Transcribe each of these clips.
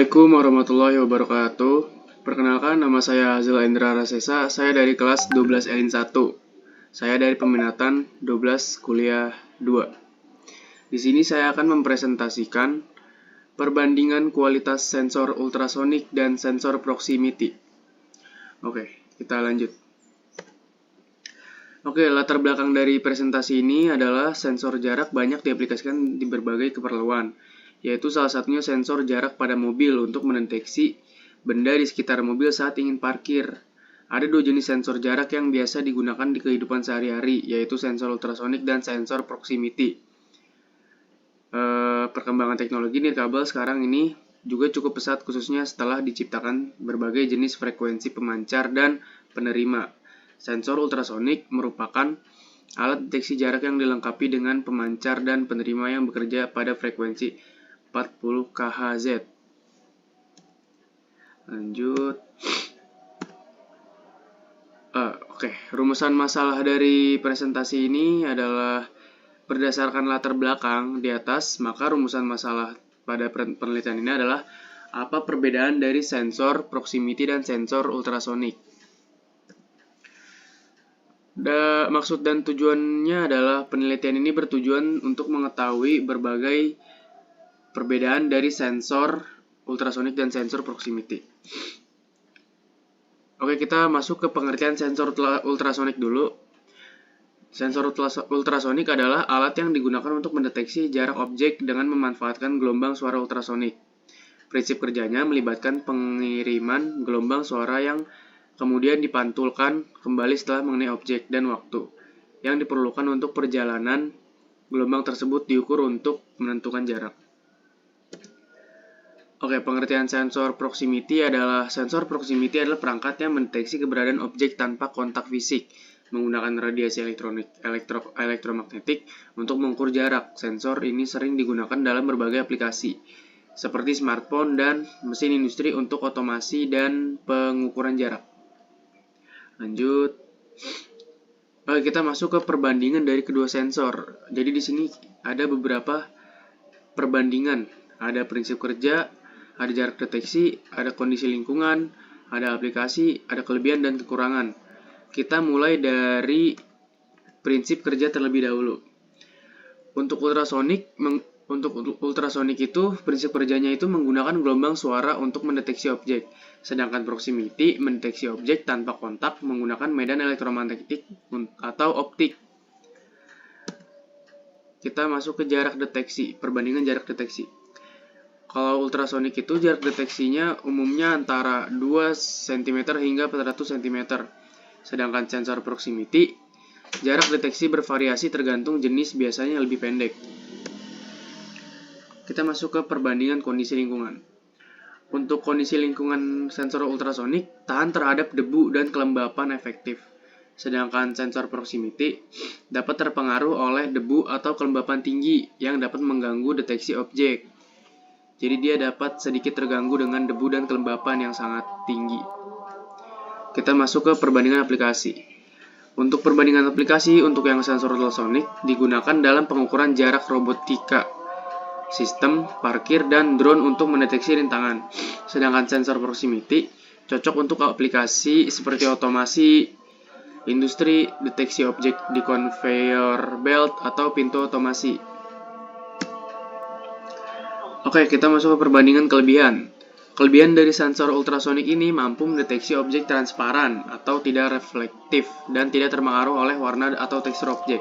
Assalamualaikum warahmatullahi wabarakatuh. Perkenalkan, nama saya Azil Indra Rasesa. Saya dari kelas 12 Elin 1. Saya dari peminatan 12 kuliah 2. Di sini saya akan mempresentasikan perbandingan kualitas sensor ultrasonik dan sensor proximity. Oke, kita lanjut. Oke, latar belakang dari presentasi ini adalah sensor jarak banyak diaplikasikan di berbagai keperluan, yaitu salah satunya sensor jarak pada mobil untuk mendeteksi benda di sekitar mobil saat ingin parkir. Ada dua jenis sensor jarak yang biasa digunakan di kehidupan sehari-hari, yaitu sensor ultrasonik dan sensor proximity. Perkembangan teknologi nirkabel sekarang ini juga cukup pesat, khususnya setelah diciptakan berbagai jenis frekuensi pemancar dan penerima. Sensor ultrasonik merupakan alat deteksi jarak yang dilengkapi dengan pemancar dan penerima yang bekerja pada frekuensi 40 kHz. Lanjut. Oke, rumusan masalah dari presentasi ini adalah berdasarkan latar belakang di atas, maka rumusan masalah pada penelitian ini adalah apa perbedaan dari sensor proximity dan sensor ultrasonik. Maksud dan tujuannya adalah penelitian ini bertujuan untuk mengetahui berbagai perbedaan dari sensor ultrasonik dan sensor proximity. Oke, kita masuk ke pengertian sensor ultrasonik dulu. Sensor ultrasonik adalah alat yang digunakan untuk mendeteksi jarak objek dengan memanfaatkan gelombang suara ultrasonik. Prinsip kerjanya melibatkan pengiriman gelombang suara yang kemudian dipantulkan kembali setelah mengenai objek dan waktu yang diperlukan untuk perjalanan gelombang tersebut diukur untuk menentukan jarak. Oke, pengertian sensor proximity adalah perangkat yang mendeteksi keberadaan objek tanpa kontak fisik menggunakan radiasi elektromagnetik untuk mengukur jarak. Sensor ini sering digunakan dalam berbagai aplikasi seperti smartphone dan mesin industri untuk otomasi dan pengukuran jarak. Lanjut. Oke, kita masuk ke perbandingan dari kedua sensor. Jadi di sini ada beberapa perbandingan. Ada prinsip kerja, ada jarak deteksi, ada kondisi lingkungan, ada aplikasi, ada kelebihan dan kekurangan. Kita mulai dari prinsip kerja terlebih dahulu. Untuk ultrasonik itu prinsip kerjanya itu menggunakan gelombang suara untuk mendeteksi objek. Sedangkan proximity mendeteksi objek tanpa kontak menggunakan medan elektromagnetik atau optik. Kita masuk ke jarak deteksi, perbandingan jarak deteksi. Kalau ultrasonik itu jarak deteksinya umumnya antara 2 cm hingga 400 cm. Sedangkan sensor proximity, jarak deteksi bervariasi tergantung jenis, biasanya lebih pendek. Kita masuk ke perbandingan kondisi lingkungan. Untuk kondisi lingkungan sensor ultrasonik tahan terhadap debu dan kelembapan efektif. Sedangkan sensor proximity dapat terpengaruh oleh debu atau kelembapan tinggi yang dapat mengganggu deteksi objek. Jadi dia dapat sedikit terganggu dengan debu dan kelembapan yang sangat tinggi. Kita masuk ke perbandingan aplikasi. Untuk perbandingan aplikasi, untuk yang sensor ultrasonik digunakan dalam pengukuran jarak robotika, sistem, parkir, dan drone untuk mendeteksi rintangan. Sedangkan sensor proximity cocok untuk aplikasi seperti otomasi, industri, deteksi objek di conveyor belt, atau pintu otomasi. Oke, kita masuk ke perbandingan kelebihan. Kelebihan dari sensor ultrasonik ini mampu mendeteksi objek transparan atau tidak reflektif dan tidak terpengaruh oleh warna atau tekstur objek.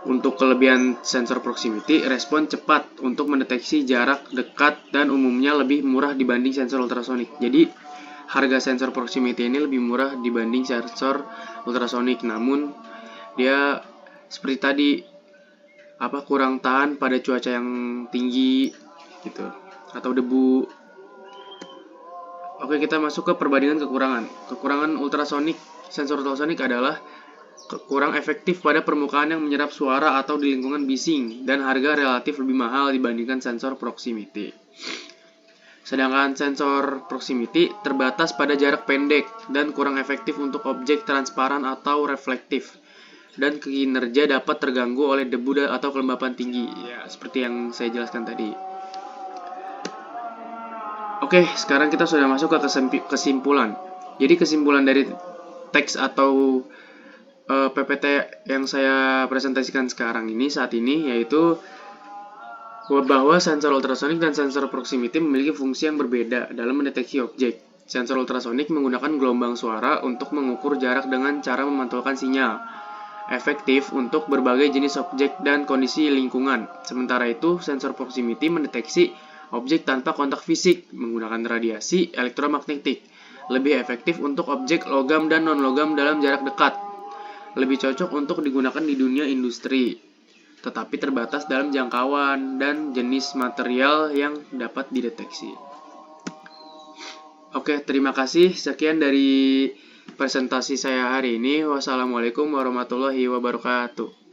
Untuk kelebihan sensor proximity, respon cepat untuk mendeteksi jarak dekat dan umumnya lebih murah dibanding sensor ultrasonik. Jadi, harga sensor proximity ini lebih murah dibanding sensor ultrasonik. Namun, dia seperti tadi, kurang tahan pada cuaca yang tinggi gitu atau debu. Oke, kita masuk ke perbandingan kekurangan. Kekurangan sensor ultrasonik adalah kurang efektif pada permukaan yang menyerap suara atau di lingkungan bising dan harga relatif lebih mahal dibandingkan sensor proximity. Sedangkan sensor proximity terbatas pada jarak pendek dan kurang efektif untuk objek transparan atau reflektif. Dan kinerja dapat terganggu oleh debu atau kelembapan tinggi, ya seperti yang saya jelaskan tadi. Oke, sekarang kita sudah masuk ke kesimpulan. Jadi kesimpulan dari teks atau PPT yang saya presentasikan sekarang ini saat ini yaitu bahwa sensor ultrasonik dan sensor proximity memiliki fungsi yang berbeda dalam mendeteksi objek. Sensor ultrasonik menggunakan gelombang suara untuk mengukur jarak dengan cara memantulkan sinyal, efektif untuk berbagai jenis objek dan kondisi lingkungan. Sementara itu, sensor proximity mendeteksi objek tanpa kontak fisik menggunakan radiasi elektromagnetik, lebih efektif untuk objek logam dan non-logam dalam jarak dekat. Lebih cocok untuk digunakan di dunia industri, tetapi terbatas dalam jangkauan dan jenis material yang dapat dideteksi. Oke, terima kasih. Sekian dari presentasi saya hari ini. Wassalamualaikum warahmatullahi wabarakatuh.